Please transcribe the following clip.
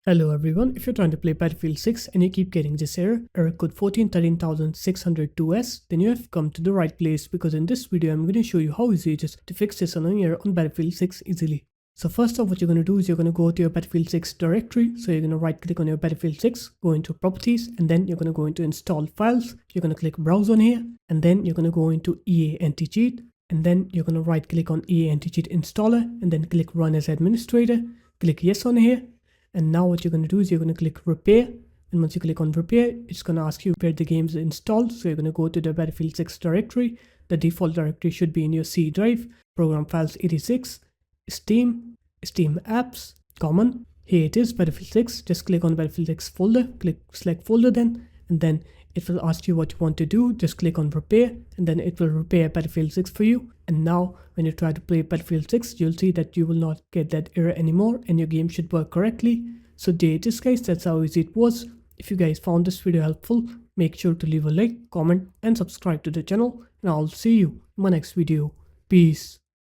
Hello everyone, if you're trying to play Battlefield 6 and you keep getting this error code 1413602S, then you have come to the right place because in this video I'm going to show you how easy it is to fix this annoying error on Battlefield 6 easily. So first off, what you're going to do is you're going to go to your Battlefield 6 directory. So you're going to right click on your Battlefield 6, go into properties, and then you're going to go into install files. You're going to click browse on here, and then you're going to go into EA anti-cheat, and then you're going to right click on EA anti-cheat installer, and then click run as administrator, click yes on here. And now what you're going to do is you're going to click repair. And once you click on repair, it's going to ask you where the game's installed. So you're going to go to the Battlefield 6 directory. The default directory should be in your C drive, program files 86, Steam, Steam apps, common. Here it is, Battlefield 6. Just click on Battlefield 6 folder, click select folder then, and then it will ask you what you want to do. Just click on repair, and then it will repair Battlefield 6 for you. And now when you try to play Battlefield 6, you'll see that you will not get that error anymore and your game should work correctly. So there it is guys, that's how easy it was. If you guys found this video helpful, make sure to leave a like, comment and subscribe to the channel, and I'll see you in my next video. Peace.